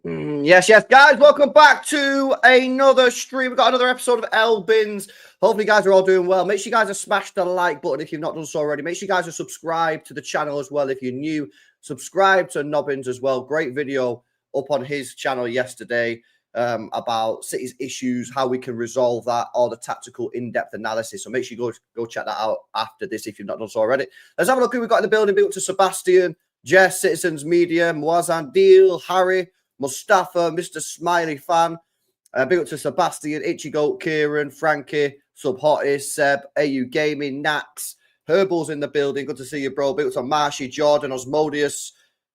Yes, guys, welcome back to another stream. We've got another episode of L Bins. Hopefully, you guys are all doing well. Make sure you guys have smashed the like button if you've not done so already. Make sure you guys are subscribed to the channel as well if you're new. Subscribe to Nobbins as well. Great video up on his channel yesterday about City's issues, how we can resolve that, all the tactical in-depth analysis. So make sure you go check that out after this if you've not done so already. Let's have a look who we've got in the building. Built to Sebastian, Jess, Citizens Media, Moazan Deal, Harry, Mustafa, Mr. Smiley Fan, big up to Sebastian, Itchy Goat, Kieran, Frankie, Sub Hotties, Seb, AU Gaming, Nax, Herbal's in the building. Good to see you, bro. Big up to Marshy, Jordan, Osmodius,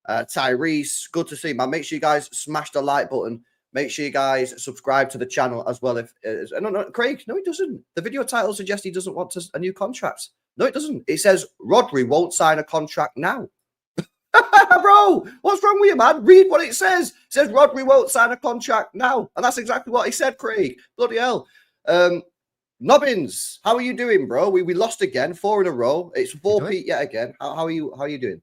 Tyrese. Good to see you, man. Make sure you guys smash the like button. Make sure you guys subscribe to the channel as well. No, Craig, no, he doesn't. The video title suggests he doesn't want a new contract. No, it doesn't. It says Rodri won't sign a contract now. Bro, what's wrong with you, man? Read what it says. It says Rodri won't sign a contract now. And that's exactly what he said, Craig. Bloody hell. Nobbins, how are you doing, bro? We lost again, 4 in a row. It's 4-peat yet again. How are you doing?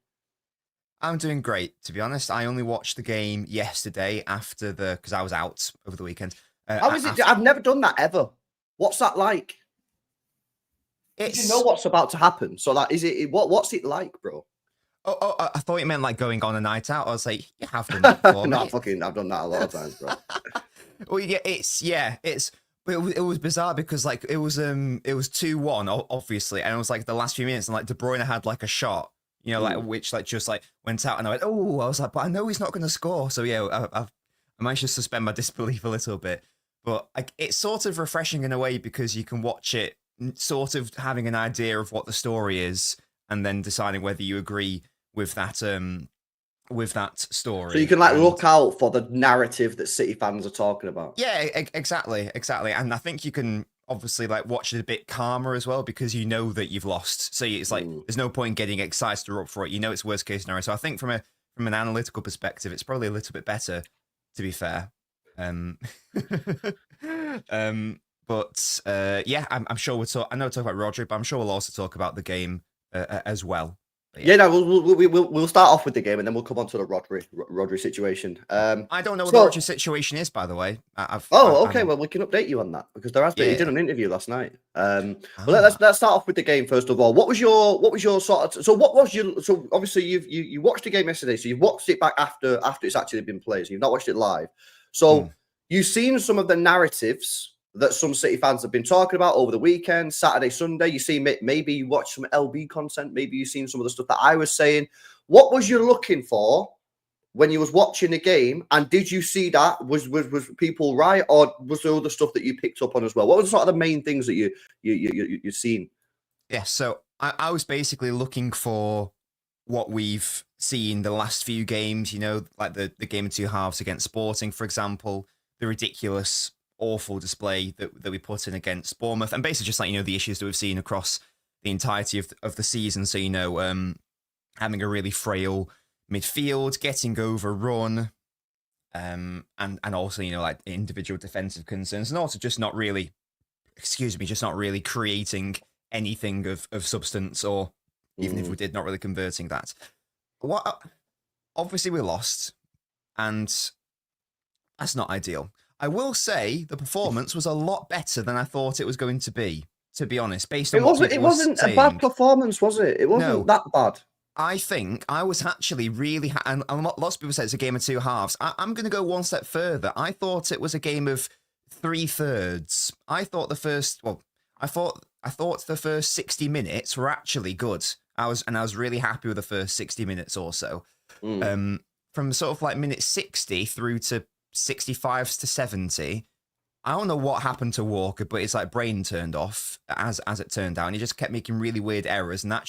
I'm doing great, to be honest. I only watched the game yesterday because I was out over the weekend. How is it? I've never done that ever. What's that like? You know what's about to happen. So that is it. What's it like, bro? Oh, I thought you meant like going on a night out. I was like, you have done that before. No, I've done that a lot of times, bro. Well, it was bizarre because like it was 2-1 obviously, and it was like the last few minutes, and like De Bruyne had like a shot, like which like just like went out, and I was like, but I know he's not going to score. So yeah, I managed to suspend my disbelief a little bit, but it's sort of refreshing in a way because you can watch it, sort of having an idea of what the story is, and then deciding whether you agree with that story. So you can look out for the narrative that City fans are talking about. Yeah, exactly. And I think you can obviously like watch it a bit calmer as well because you know that you've lost. So it's like there's no point getting excited or up for it. You know it's worst case scenario. So I think from an analytical perspective, it's probably a little bit better, to be fair. I'm sure I know we'll talk about Rodri, but I'm sure we'll also talk about the game as well. Yeah, no, we'll start off with the game and then we'll come on to the Rodri situation. I don't know what the Rodri situation is, by the way. Okay. Well, we can update you on that because there has been. He did an interview last night. Let's start off with the game first of all. What was your sort of? So obviously you watched the game yesterday. So you've watched it back after it's actually been played. So you've not watched it live. So you've seen some of the narratives that some City fans have been talking about over the weekend, Saturday, Sunday. You see, maybe you watched some LB content. Maybe you've seen some of the stuff that I was saying. What was you looking for when you was watching the game? And did you see that? Was people right? Or was there other stuff that you picked up on as well? What were sort of the main things that you've seen? Yeah, so I was basically looking for what we've seen the last few games, like the game of two halves against Sporting, for example, the ridiculous awful display that we put in against Bournemouth, and basically just like the issues that we've seen across the entirety of the season. So having a really frail midfield, getting overrun, and also like individual defensive concerns, and also just not really creating anything of substance, or even if we did, not really converting that. Obviously we lost, and that's not ideal. I will say the performance was a lot better than I thought it was going to be honest, based on it wasn't a bad performance, was it? It wasn't that bad. I think I was actually really, and lots of people say it's a game of two halves. I'm going to go one step further. I thought it was a game of 3/3. I thought the first 60 minutes were actually good. I was really happy with the first 60 minutes or so. From sort of like minute 60 through to 65 to 70, I don't know what happened to Walker, but it's like brain turned off as it turned out, and he just kept making really weird errors, and I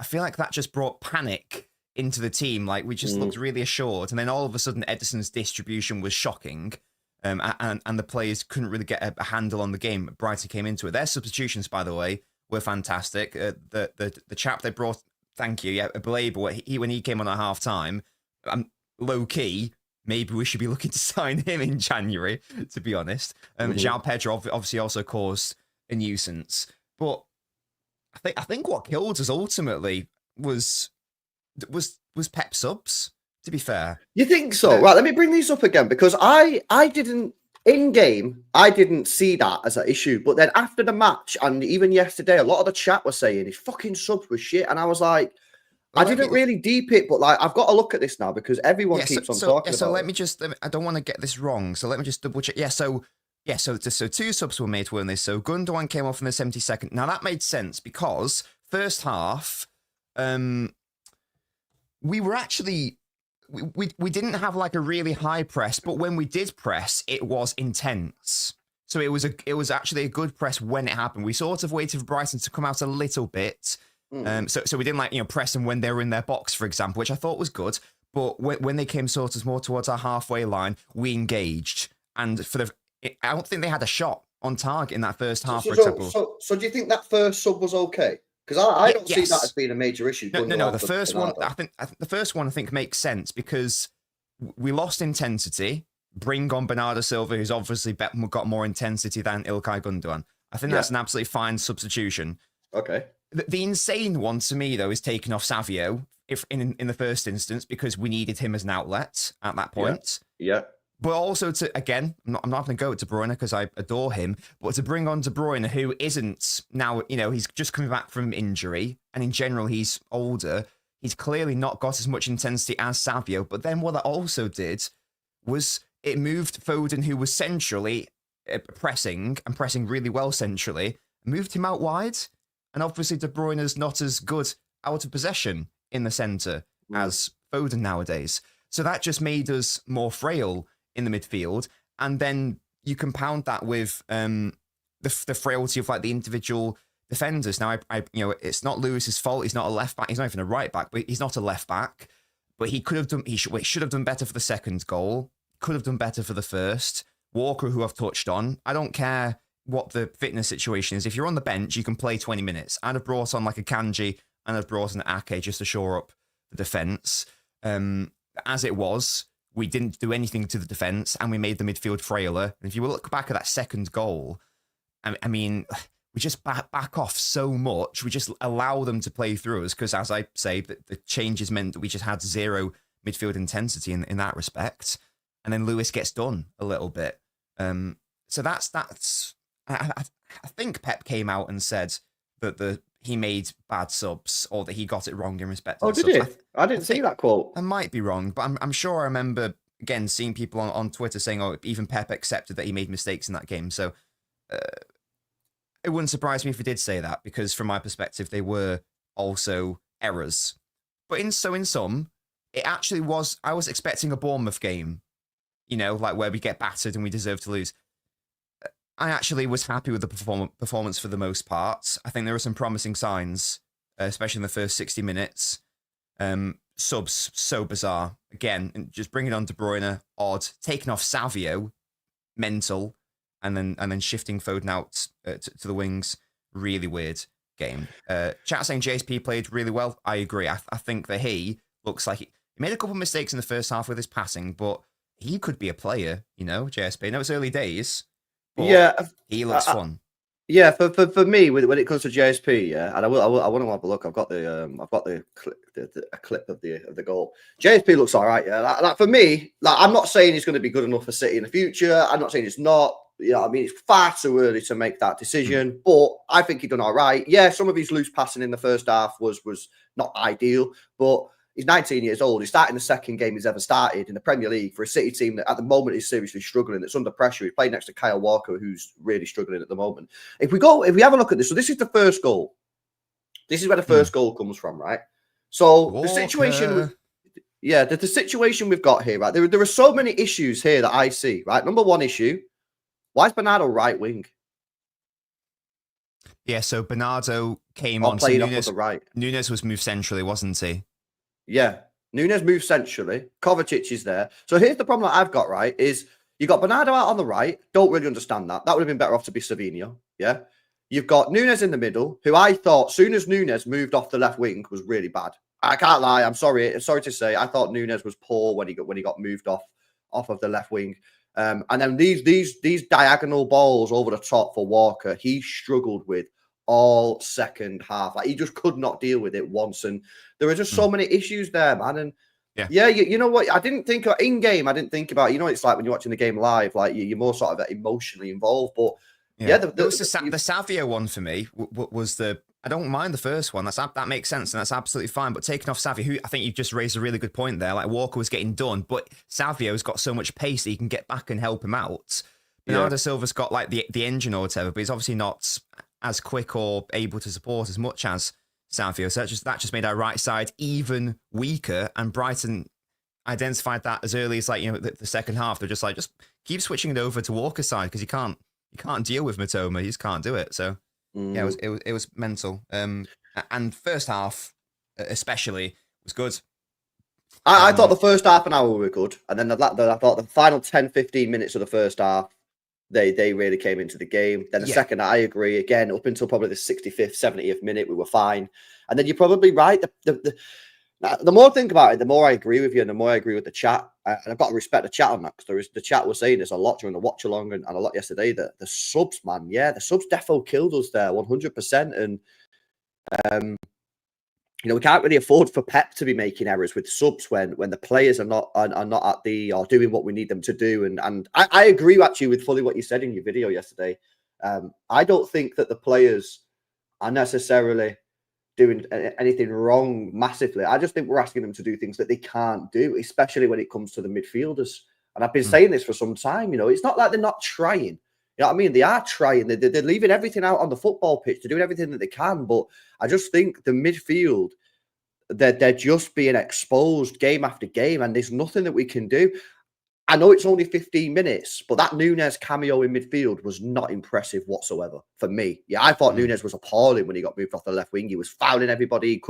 feel like that just brought panic into the team. Like we just looked really assured, and then all of a sudden Edison's distribution was shocking, and the players couldn't really get a handle on the game. Brighton came into it. Their substitutions, by the way, were fantastic. The chap they brought, thank you, Belabor, when he came on at half time, low key, maybe we should be looking to sign him in January, to be honest. João Pedro obviously also caused a nuisance. But I think what killed us ultimately was Pep subs. To be fair. You think so? Right, let me bring these up again because I didn't in game, I didn't see that as an issue. But then after the match and even yesterday, a lot of the chat was saying his fucking subs was shit. And I was like, I didn't really deep it, but like I've got to look at this now because everyone keeps on talking about so let it. me just I don't want to get this wrong. So let me just double check. So two subs were made, weren't they? So Gundogan came off in the 72nd. Now that made sense because first half, we were actually we didn't have like a really high press, but when we did press, it was intense. So it was actually a good press when it happened. We sort of waited for Brighton to come out a little bit. So we didn't like press them when they were in their box, for example, which I thought was good. But when they came sort of more towards our halfway line, we engaged, and I don't think they had a shot on target in that first half, for example. So do you think that first sub was okay? Because I don't see that as being a major issue. No. The first one, I think makes sense because we lost intensity. Bring on Bernardo Silva, who's obviously got more intensity than Ilkay Gundogan. I think that's an absolutely fine substitution. Okay. The insane one to me, though, is taking off Savio if in the first instance because we needed him as an outlet at that point. Yeah. But also I'm not going to go at De Bruyne because I adore him, but to bring on De Bruyne, who isn't now, he's just coming back from injury, and in general, he's older. He's clearly not got as much intensity as Savio. But then what that also did was it moved Foden, who was centrally pressing really well centrally, moved him out wide. And obviously, De Bruyne is not as good out of possession in the centre as Foden nowadays. So that just made us more frail in the midfield. And then you compound that with the frailty of like the individual defenders. Now, it's not Lewis's fault. He's not a left back. He's not even a right back, but he's not a left back. But he could have done. He should have done better for the second goal. Could have done better for the first. Walker, who I've touched on. I don't care what the fitness situation is. If you're on the bench, you can play 20 minutes. I'd have brought on like a Kanji and I'd brought on an Ake just to shore up the defence. As it was, we didn't do anything to the defence and we made the midfield frailer. And if you look back at that second goal, I mean, we just back off so much. We just allow them to play through us because, as I say, the changes meant that we just had zero midfield intensity in that respect. And then Lewis gets done a little bit. So that's. I think Pep came out and said that he made bad subs or that he got it wrong in respect to did he? I didn't see that quote. I might be wrong, but I'm sure I remember, again, seeing people on Twitter saying, even Pep accepted that he made mistakes in that game. So it wouldn't surprise me if he did say that because from my perspective, they were also errors. But in some, it actually was, I was expecting a Bournemouth game, like where we get battered and we deserve to lose. I actually was happy with the performance for the most part. I think there were some promising signs, especially in the first 60 minutes. Subs, so bizarre. Again, just bringing on De Bruyne, odd. Taking off Savio, mental. And then shifting Foden out to the wings, really weird game. Chat saying JSP played really well. I agree. I think that he looks like he made a couple of mistakes in the first half with his passing, but he could be a player, JSP. I know it's early days. Yeah, he looks fun. Yeah, for me, when it comes to JSP, and I want to have a look. I've got the clip of the goal. JSP looks all right. Yeah, like for me, I'm not saying he's going to be good enough for City in the future. I'm not saying he's not. I mean, it's far too early to make that decision. But I think he's done all right. Yeah, some of his loose passing in the first half was not ideal, but. He's 19 years old. He's starting the second game he's ever started in the Premier League for a City team that at the moment is seriously struggling. It's under pressure. He's playing next to Kyle Walker, who's really struggling at the moment. If we have a look at this, so this is the first goal. This is where the first goal comes from, right? So Walker. The situation the situation we've got here, right? There are so many issues here that I see, right? Number one issue, why is Bernardo right wing? Yeah, so Bernardo came on. Playing off the right. Nunes was moved centrally, wasn't he? Yeah, Nunes moves centrally. Kovacic is there. So here's the problem that I've got, right, is you got Bernardo out on the right. Don't really understand that. That would have been better off to be Savinho, yeah? You've got Nunes in the middle, who I thought, soon as Nunes moved off the left wing, was really bad. I can't lie. I'm sorry to say. I thought Nunes was poor when he got moved off of the left wing. And then these diagonal balls over the top for Walker, he struggled with all second half. Like he just could not deal with it once. And there are just so many issues there, man. And Yeah, you know what? I didn't think in game. I didn't think about. You know, it's like when you're watching the game live, like you're more sort of emotionally involved. But yeah, it was the Savio one for me. Was the I don't mind the first one. That makes sense and that's absolutely fine. But taking off Savio, who I think you've just raised a really good point there. Like Walker was getting done, but Savio's got so much pace that he can get back and help him out. Bernardo Silva's got like the engine or whatever, but he's obviously not as quick or able to support as much as Savio. So that just made our right side even weaker. And Brighton identified that as early as the second half. They're just keep switching it over to Walker's side because you can't deal with Matoma. You just can't do it. So yeah, it was mental. And first half especially was good. I thought the first half an hour were good, and then I thought the final 10, 15 minutes of the first half, they really came into the game. Then the second, I agree. Again, up until probably the 65th, 70th minute, we were fine. And then you're probably right. The more I think about it, the more I agree with you, and the more I agree with the chat. And I've got to respect the chat on that because the chat was saying there's a lot during the watch along and a lot yesterday. The subs, man, the subs defo killed us there 100%. And we can't really afford for Pep to be making errors with subs when the players are not at the or doing what we need them to do. And I agree actually with fully what you said in your video yesterday. I don't think that the players are necessarily doing anything wrong massively. I just think we're asking them to do things that they can't do, especially when it comes to the midfielders. And I've been saying this for some time. It's not like they're not trying. You know what I mean? They are trying. They're leaving everything out on the football pitch. They're doing everything that they can. But I just think the midfield, they're just being exposed game after game, and there's nothing that we can do. I know it's only 15 minutes, but that Nunes cameo in midfield was not impressive whatsoever for me. Yeah, I thought Nunes was appalling when he got moved off the left wing. He was fouling everybody.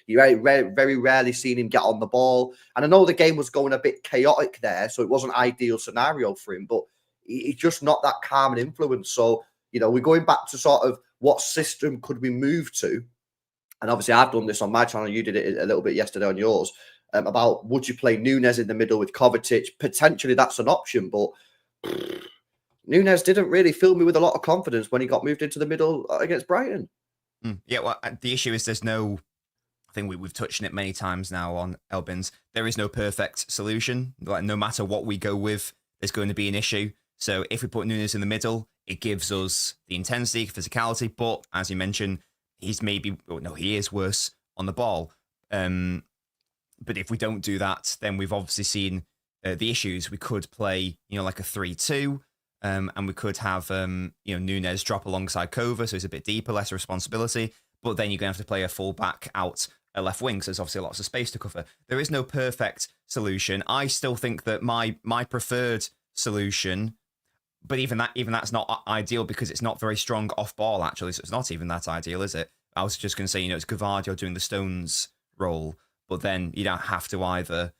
You very rarely seen him get on the ball. And I know the game was going a bit chaotic there, so it wasn't an ideal scenario for him, but he's just not that calm and influence. So, we're going back to sort of what system could we move to? And obviously I've done this on my channel. You did it a little bit yesterday on yours. About would you play Nunes in the middle with Kovacic? Potentially that's an option, but Nunes didn't really fill me with a lot of confidence when he got moved into the middle against Brighton. Yeah, well, the issue is there's no, I think we've touched on it many times now on Elbins, there is no perfect solution. Like no matter what we go with, there's going to be an issue. So if we put Nunes in the middle, it gives us the intensity, physicality, but as you mentioned, he is worse on the ball. But if we don't do that, then we've obviously seen the issues. We could play, like a 3-2, and we could have, Nunes drop alongside Kova, so he's a bit deeper, less responsibility. But then you're going to have to play a full back out a left wing, so there's obviously lots of space to cover. There is no perfect solution. I still think that my preferred solution, but even that's not ideal because it's not very strong off ball actually. So it's not even that ideal, is it? I was just going to say, it's Gvardiol doing the Stones role. But then you don't have to either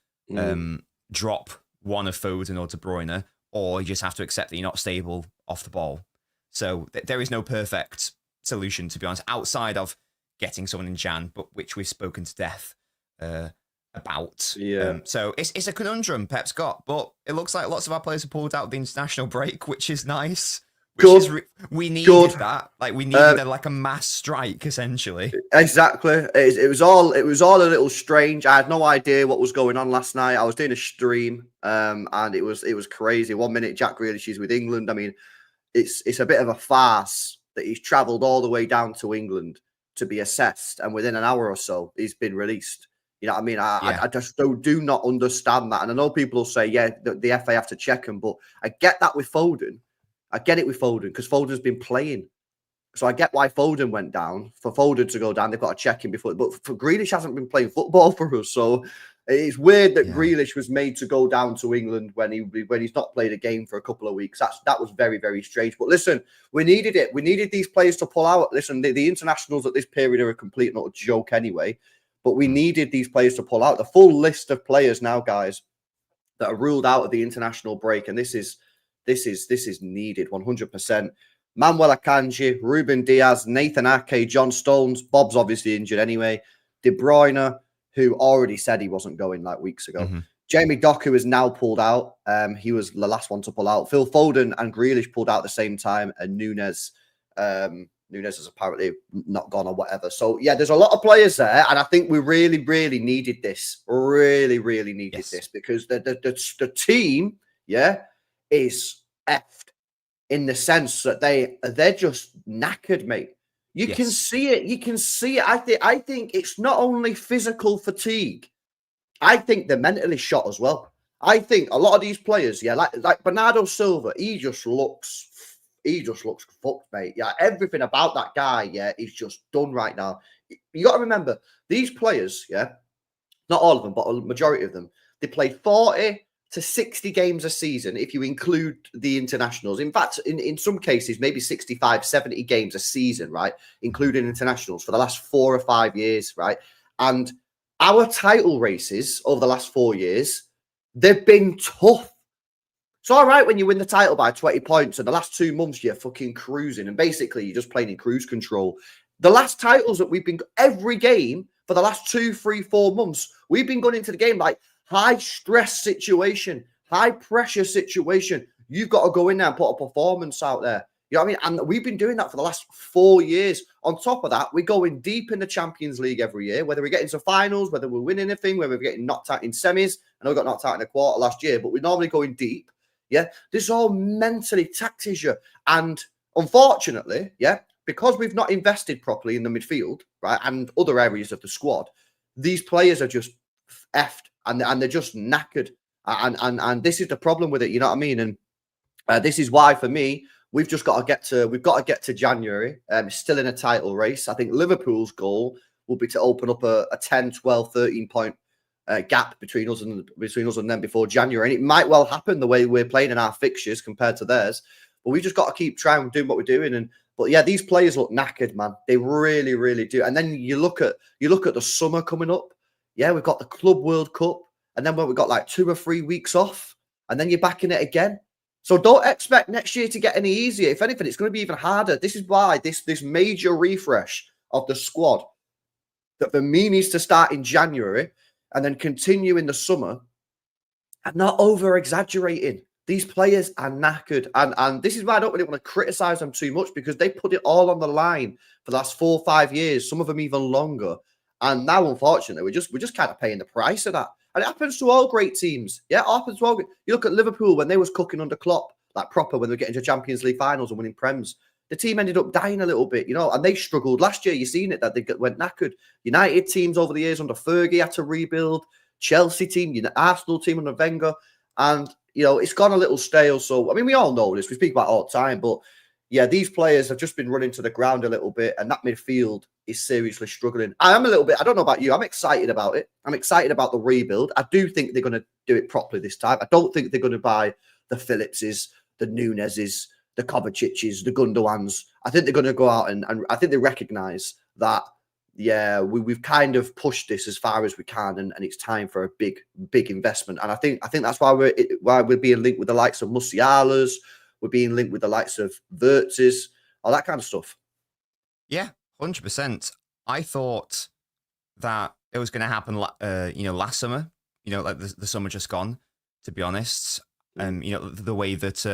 drop one of Foden or De Bruyne, or you just have to accept that you're not stable off the ball. So there is no perfect solution, to be honest, outside of getting someone in Jan, but which we've spoken to death about. Yeah. So it's a conundrum Pep's got, but it looks like lots of our players have pulled out the international break, which is nice. We needed that. Like we needed a mass strike, essentially. Exactly. It was all a little strange. I had no idea what was going on last night. I was doing a stream, and it was crazy. 1 minute Jack Grealish is with England. I mean, it's a bit of a farce that he's travelled all the way down to England to be assessed, and within an hour or so, he's been released. You know what I mean? I just do not understand that. And I know people will say, the FA have to check him, but I get that with Foden. I get it with Foden because Foden's been playing. So I get why Foden went down. For Foden to go down, they've got to check him before. But for Grealish hasn't been playing football for us. So it's weird that Grealish was made to go down to England when he's not played a game for a couple of weeks. That was very, very strange. But listen, we needed it. We needed these players to pull out. Listen, the internationals at this period are a complete and utter joke anyway. But we needed these players to pull out. The full list of players now, guys, that are ruled out of the international break. And this is needed 100%. Manuel Akanji, Ruben Diaz, Nathan Ake, John Stones. Bob's obviously injured anyway. De Bruyne, who already said he wasn't going like weeks ago. Jamie Doku is now pulled out. He was the last one to pull out. Phil Foden and Grealish pulled out at the same time, and Nunes Nunes has apparently not gone or whatever. So yeah, there's a lot of players there, and I think we really, really needed this. Really, really needed this because the team, is effed in the sense that they're just knackered, mate. You can see it. You can see it. I think it's not only physical fatigue. I think they're mentally shot as well. I think a lot of these players, like Bernardo Silva, he just looks fucked, mate. Yeah, everything about that guy, is just done right now. You got to remember, these players, not all of them, but a majority of them, they play 40 to 60 games a season if you include the internationals. In fact, in some cases, maybe 65, 70 games a season, right? Including internationals for the last 4 or 5 years, right? And our title races over the last 4 years, they've been tough. It's all right when you win the title by 20 points and the last 2 months you're fucking cruising and basically you're just playing in cruise control. The last titles that we've been, every game for the last 2, 3, 4 months, we've been going into the game like high stress situation, high pressure situation. You've got to go in there and put a performance out there. You know what I mean? And we've been doing that for the last 4 years. On top of that, we're going deep in the Champions League every year, whether we get into finals, whether we're winning anything, whether we're getting knocked out in semis. I know we got knocked out in a quarter last year, but we're normally going deep. Yeah, this all mentally taxes you. And unfortunately, because we've not invested properly in the midfield, right, and other areas of the squad, these players are just effed and they're just knackered. And this is the problem with it, you know what I mean? And this is why, for me, we've got to get to January. Still in a title race. I think Liverpool's goal will be to open up a 10, 12, 13 point gap between us and them before January. And it might well happen the way we're playing in our fixtures compared to theirs. But we just got to keep trying doing what we're doing. But yeah, these players look knackered, man. They really, really do. And then you look at the summer coming up. Yeah, we've got the Club World Cup, and then we've got like 2 or 3 weeks off, and then you're back in it again. So don't expect next year to get any easier. If anything, it's going to be even harder. This is why this major refresh of the squad that for me needs to start in January and then continue in the summer. And not over exaggerating. These players are knackered, and this is why I don't really want to criticize them too much because they put it all on the line for the last 4 or 5 years. Some of them even longer. And now, unfortunately, we're just kind of paying the price of that. And it happens to all great teams. Yeah, it happens to all. You look at Liverpool when they was cooking under Klopp, like proper, when they were getting to Champions League finals and winning Prems. The team ended up dying a little bit, and they struggled last year. You've seen it, that they went knackered. United teams over the years under Fergie had to rebuild. Chelsea team, Arsenal team under Wenger. And, it's gone a little stale. So, I mean, we all know this. We speak about it all the time. But, yeah, these players have just been running to the ground a little bit. And that midfield is seriously struggling. I am a little bit, I don't know about you, I'm excited about it. I'm excited about the rebuild. I do think they're going to do it properly this time. I don't think they're going to buy the Phillipses, the Nuneses, the Kovacic's, the Gundogan's. I think they're going to go out and I think they recognise that, we've kind of pushed this as far as we can, and it's time for a big investment. And I think that's why we're being linked with the likes of Musiala's, we're being linked with the likes of Wirtz's, all that kind of stuff. Yeah, 100%. I thought that it was going to happen, last summer, like the summer just gone, to be honest. The way that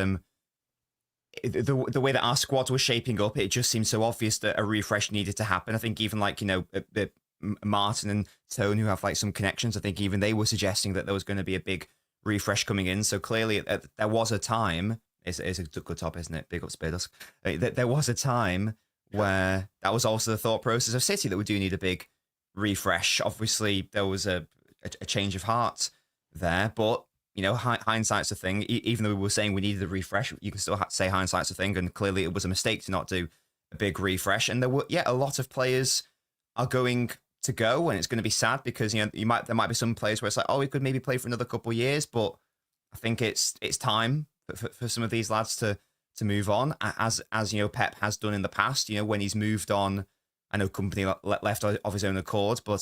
the way that our squad was shaping up, it just seemed so obvious that a refresh needed to happen. I think even Martin and Tone, who have like some connections, I think even they were suggesting that there was going to be a big refresh coming in. So clearly there was a time, it's a good top, isn't it? Big up Spados. There was a time where that was also the thought process of City, that we do need a big refresh. Obviously, there was a change of heart there, but hindsight's a thing. Even though we were saying we needed a refresh, you can still say hindsight's a thing, and clearly it was a mistake to not do a big refresh. And there were, a lot of players are going to go, and it's going to be sad because there might be some players where it's like, oh, we could maybe play for another couple of years, but I think it's time for some of these lads to move on, as Pep has done in the past. When he's moved on, I know company left of his own accord, but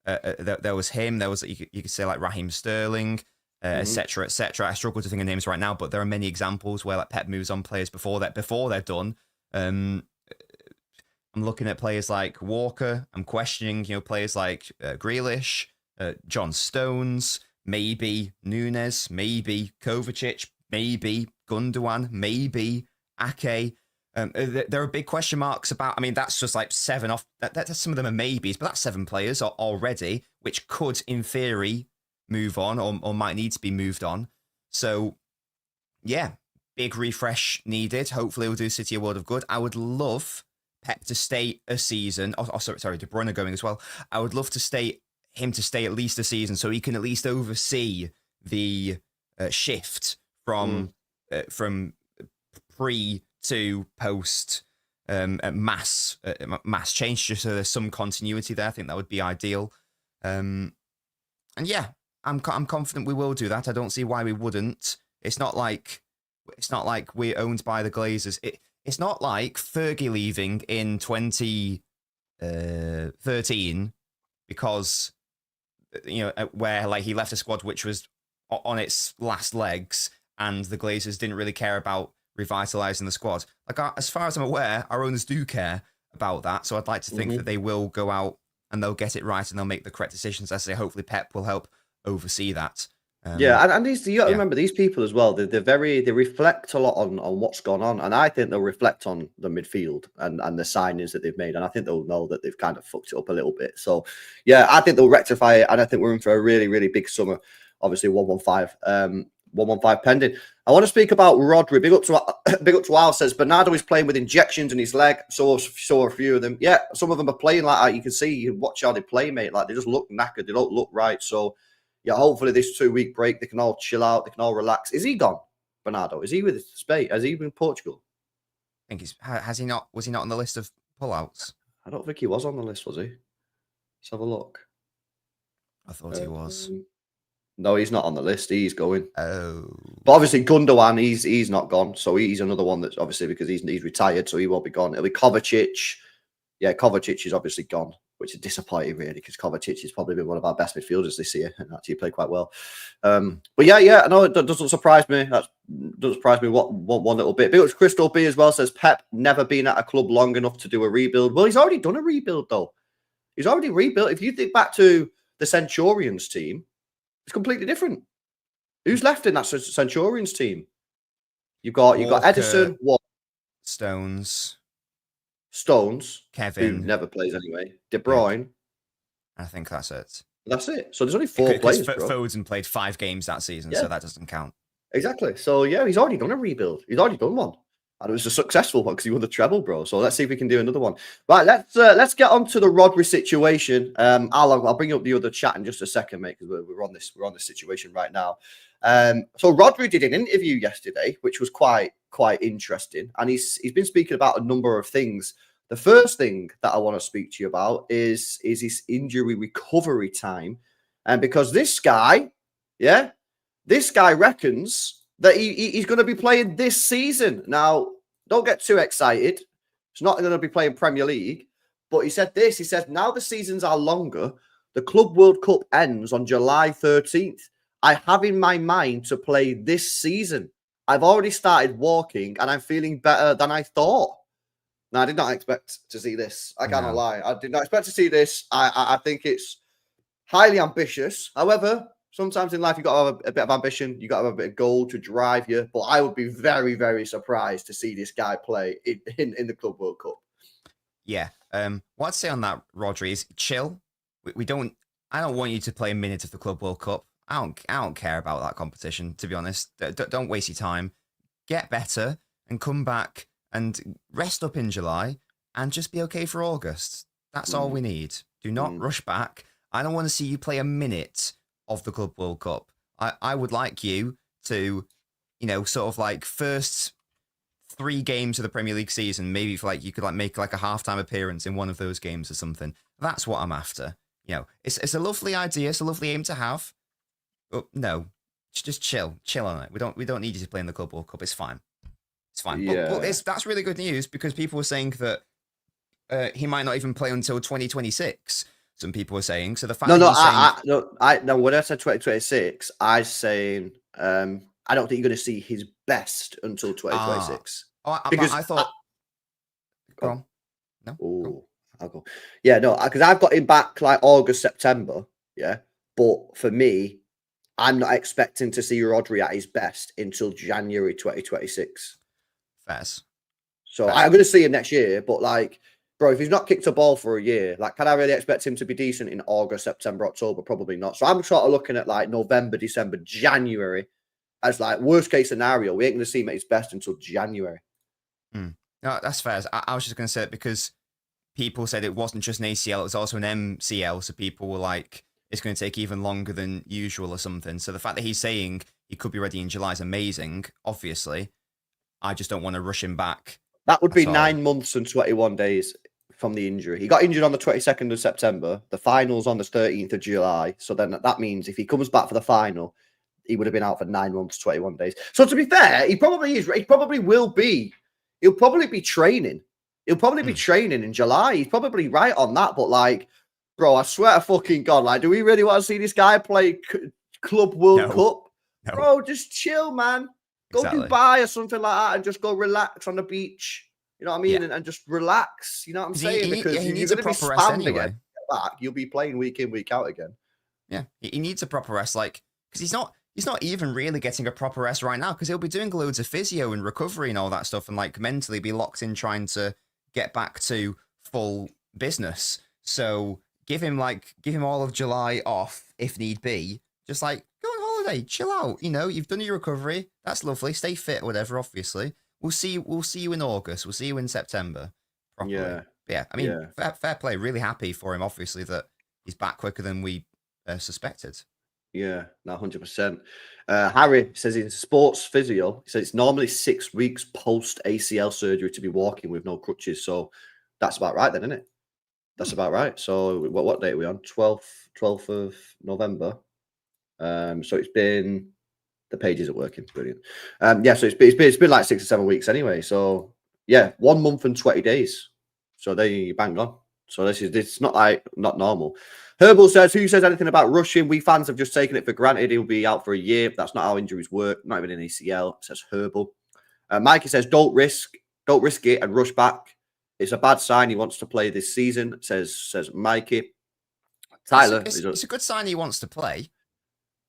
there was him. There was, you could say, like Raheem Sterling, etc., etc. I struggle to think of names right now, but there are many examples where Pep moves on players before they're done. I'm looking at players like Walker. I'm questioning, players like Grealish, John Stones, maybe Nunes, maybe Kovacic, maybe Gundogan, maybe Ake. There are big question marks about. I mean, that's just like 7 off. That's some of them are maybes, but that's 7 players already, which could, in theory, move on or might need to be moved on. So, yeah, big refresh needed. Hopefully, we'll do City a world of good. I would love Pep to stay a season. Sorry, De Bruyne going as well. I would love him to stay at least a season, so he can at least oversee the shift from pre to post mass change, just so there's some continuity there. I think that would be ideal. And yeah, I'm confident we will do that. I don't see why we wouldn't. It's not like we're owned by the Glazers. It's not like Fergie leaving in 2013 because where like he left a squad which was on its last legs, and the Glazers didn't really care about revitalizing the squad. Like, as far as I'm aware, our owners do care about that. So I'd like to think that they will go out and they'll get it right and they'll make the correct decisions. I say, hopefully Pep will help oversee that. And these, you got to remember, these people as well, they reflect a lot on what's gone on. And I think they'll reflect on the midfield and the signings that they've made. And I think they'll know that they've kind of fucked it up a little bit. So yeah, I think they'll rectify it. And I think we're in for a really, really big summer. Obviously 115 pending. I want to speak about Rodri. Big up to Al, says Bernardo is playing with injections in his leg. So a few of them. Yeah, some of them are playing like that. You can see, you watch how they play, mate. Like, they just look knackered. They don't look right. So yeah, hopefully this 2-week break, they can all chill out. They can all relax. Is he gone, Bernardo? Is he with Spain? Has he been in Portugal? I think has he not? Was he not on the list of pullouts? I don't think he was on the list, was he? Let's have a look. I thought he was. No, he's not on the list. He's going. Oh. But obviously Gundogan, he's not gone. So he's another one that's obviously, because he's retired, so he won't be gone. It'll be Kovacic. Yeah, Kovacic is obviously gone, which is disappointing, really, because Kovacic has probably been one of our best midfielders this year and actually played quite well. But yeah, no, it doesn't surprise me. That doesn't surprise me one little bit. Big up to Crystal B as well, says Pep never been at a club long enough to do a rebuild. Well, he's already done a rebuild, though. He's already rebuilt. If you think back to the Centurions team, it's completely different. Who's left in that Centurions team? You've got Edison, Stones, Kevin, who never plays anyway. De Bruyne. I think that's it. That's it. So there's only 4 players. Foden played 5 games that season, so that doesn't count. Exactly. So yeah, he's already done a rebuild. He's already done one, and it was a successful one because he won the treble, bro. So let's see if we can do another one. Right, let's get on to the Rodri situation. I'll bring up the other chat in just a second, mate, because we're on this situation right now. So Rodri did an interview yesterday, which was quite interesting, and he's been speaking about a number of things. The first thing that I want to speak to you about is his injury recovery time, and because this guy reckons that he's going to be playing this season. Now, don't get too excited. He's not going to be playing Premier League, but he said this. He said, now the seasons are longer. The Club World Cup ends on July 13th. I have in my mind to play this season. I've already started walking and I'm feeling better than I thought. Now, I did not expect to see this. I can't lie. I did not expect to see this. I think it's highly ambitious. However, sometimes in life, you've got to have a bit of ambition. You've got to have a bit of goal to drive you. But I would be very, very surprised to see this guy play in the Club World Cup. Yeah. What I'd say on that, Rodri, is chill. I don't want you to play a minute of the Club World Cup. I don't care about that competition, to be honest. Don't waste your time. Get better and come back and rest up in July and just be okay for August. That's all we need. Do not rush back. I don't want to see you play a minute of the Club World Cup. I would like you to, sort of like first 3 games of the Premier League season, maybe you could make a halftime appearance in one of those games or something. That's what I'm after. It's a lovely idea. It's a lovely aim to have. But no, just chill on it. We don't need you to play in the Club World Cup. It's fine. It's fine. Yeah. But that's really good news, because people were saying that he might not even play until 2026. Some people were saying. So the fact when I said 2026, I was saying I don't think you're going to see his best until 2026. Because I thought. Go on. No. Oh, I'll go. Yeah, no, because I've got him back like August, September. Yeah, but for me, I'm not expecting to see Rodri at his best until January 2026. Fairs. So I'm going to see him next year. But like, bro, if he's not kicked a ball for a year, like, can I really expect him to be decent in August, September, October? Probably not. So I'm sort of looking at like November, December, January as like worst case scenario. We ain't going to see him at his best until January. No, that's fair. I was just going to say it because people said it wasn't just an ACL, it was also an MCL. So people were like, it's going to take even longer than usual or something. So the fact that he's saying he could be ready in July is amazing, obviously. I just don't want to rush him back. That would be 9 months and 21 days from the injury. He got injured on the 22nd of September. The final's on the 13th of July. So then that means if he comes back for the final, he would have been out for 9 months, 21 days. So to be fair, he probably is. He probably will be. He'll probably be training. He'll probably be training in July. He's probably right on that. But like, bro, I swear to fucking God, like, do we really want to see this guy play Club World Cup? No. Bro, just chill, man. Go Dubai or something like that and just go relax on the beach. You know what I mean? And just relax. You know what I'm saying? Because he needs a proper rest anyway. Back, you'll be playing week in, week out again. Yeah, he needs a proper rest, like, because he's not even really getting a proper rest right now because he'll be doing loads of physio and recovery and all that stuff and like mentally be locked in trying to get back to full business. So give him all of July off if need be. Just like go on holiday, chill out. You know, you've done your recovery. That's lovely. Stay fit or whatever. Obviously, we'll see you in August. We'll see you in September. Properly. Yeah. I mean, fair play. Really happy for him. Obviously, that he's back quicker than we suspected. Yeah, no, 100%. Harry says in sports physio, he says it's normally 6 weeks post ACL surgery to be walking with no crutches. So that's about right then, isn't it? That's about right. So what date are we on? 12th of November. So it's been, the page isn't working. Brilliant. So it's been like 6 or 7 weeks anyway. So yeah, 1 month and 20 days. So there you bang on. So it's not normal. Herbal says, who says anything about rushing? We fans have just taken it for granted. He'll be out for a year. That's not how injuries work. Not even an ACL, says Herbal. Mikey says, don't risk it and rush back. It's a bad sign he wants to play this season, says Mikey. Tyler. It's a good sign he wants to play.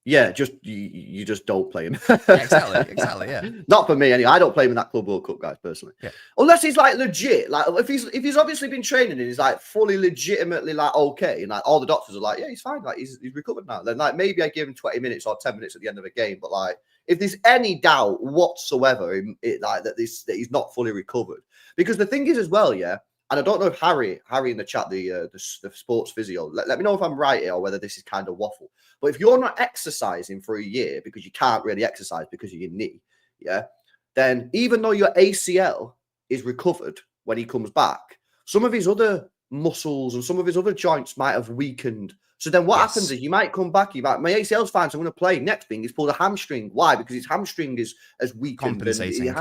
Yeah, you just don't play him. Exactly, yeah. Not for me anyway. I don't play him in that Club World Cup, guys, personally. Yeah. Unless he's like legit. Like if he's obviously been training and he's like fully legitimately like okay, and like all the doctors are like, yeah, he's fine, like he's recovered now. Then like maybe I give him 20 minutes or 10 minutes at the end of the game. But like if there's any doubt whatsoever that he's not fully recovered. Because the thing is as well, yeah. And I don't know if Harry in the chat, the sports physio, let me know if I'm right here or whether this is kind of waffle. But if you're not exercising for a year because you can't really exercise because of your knee, yeah, then even though your ACL is recovered when he comes back, some of his other muscles and some of his other joints might have weakened. So then what happens is you might come back, my ACL's fine, so I'm going to play. Next thing, he's pulled a hamstring. Why? Because his hamstring is weakened. Compensating.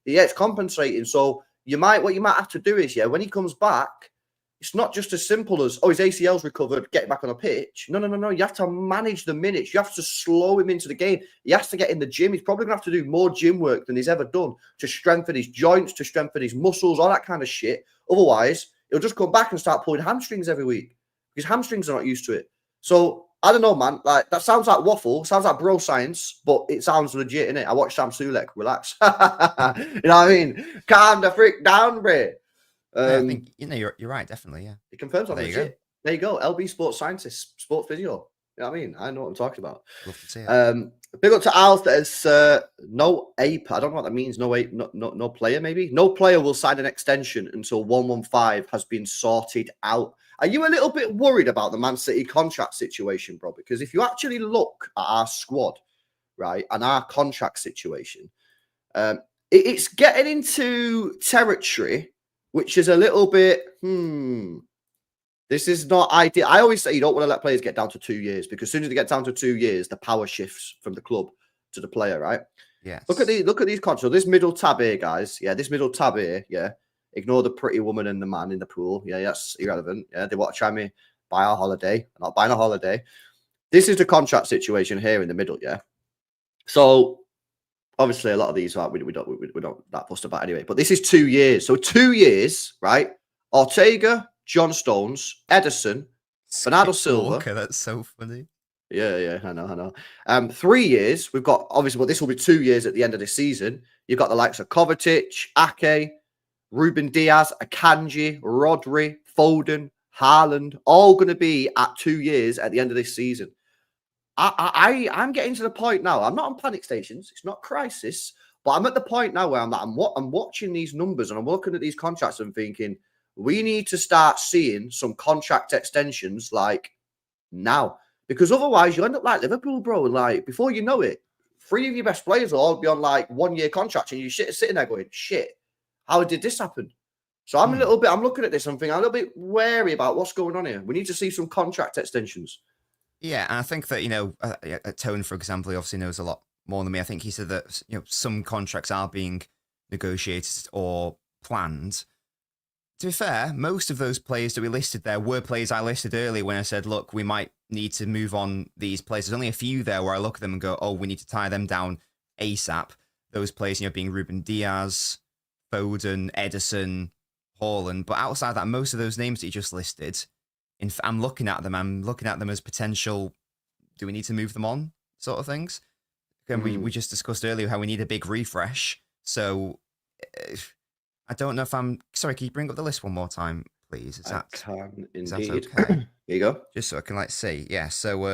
It's compensating. So what you might have to do is, when he comes back, it's not just as simple as, his ACL's recovered, get back on a pitch. No. You have to manage the minutes. You have to slow him into the game. He has to get in the gym. He's probably going to have to do more gym work than he's ever done to strengthen his joints, to strengthen his muscles, all that kind of shit. Otherwise, he'll just come back and start pulling hamstrings every week. His hamstrings are not used to it. So, I don't know, man. Like that sounds like waffle, sounds like bro science, but it sounds legit, innit? I watched Sam Sulek. Relax. You know what I mean? Calm the freak down, bro. I think you're right, definitely. Yeah, it confirms I'm legit. There you go. LB Sports Scientist, Sport Physio. You know what I mean? I know what I'm talking about. Love to see it. Big up to Al that is no ape. I don't know what that means. No ape, no player. Maybe no player will sign an extension until 115 has been sorted out. Are you a little bit worried about the Man City contract situation, bro? Because if you actually look at our squad, right, and our contract situation, it's getting into territory which is a little bit, this is not ideal. I always say you don't want to let players get down to 2 years because as soon as they get down to 2 years, the power shifts from the club to the player, right? Yeah. Look at these contracts. So this middle tab here, guys. Yeah, this middle tab here, yeah. Ignore the pretty woman and the man in the pool. Yeah, that's irrelevant. Yeah, they want to try me buy a holiday. I'm not buying a holiday. This is the contract situation here in the middle, yeah. So obviously a lot of these we're not that fussed about anyway. But this is 2 years. So 2 years, right? Ortega, John Stones, Edison, Bernardo Silva. Okay, that's so funny. Yeah, I know. 3 years. We've got obviously, well, this will be 2 years at the end of the season. You've got the likes of Kovacic, Ake, Ruben Diaz, Akanji, Rodri, Foden, Haaland, all going to be at 2 years at the end of this season. I'm getting to the point now. I'm not on panic stations. It's not crisis, but I'm at the point now where I'm watching these numbers and I'm looking at these contracts and thinking we need to start seeing some contract extensions like now, because otherwise you end up like Liverpool, bro. Like before you know it, 3 of your best players will all be on like 1 year contracts, and you're sitting there going, "Shit, how did this happen?" So I'm looking at this and thinking I'm a little bit wary about what's going on here. We need to see some contract extensions. Yeah, and I think that, Tone, for example, he obviously knows a lot more than me. I think he said that, some contracts are being negotiated or planned. To be fair, most of those players that we listed there were players I listed earlier when I said, look, we might need to move on these players. There's only a few there where I look at them and go, oh, we need to tie them down ASAP. Those players, being Ruben Diaz, Foden, Edison, Haaland. But outside that, most of those names that you just listed, I'm looking at them as potential, do we need to move them on sort of things? Again, we just discussed earlier how we need a big refresh. So I don't know if sorry, can you bring up the list one more time, please? I can indeed. Is that okay? Here you go. Just so I can see. Yeah, so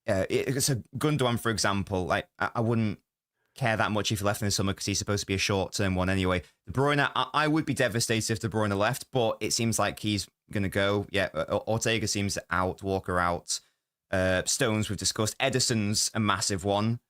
it's a Gundogan, for example. Like I wouldn't care that much if he left in the summer because he's supposed to be a short-term one anyway. De Bruyne, I would be devastated if De Bruyne left, but it seems like he's going to go. Yeah, Ortega seems out, Walker out. Stones, we've discussed. Edison's a massive one.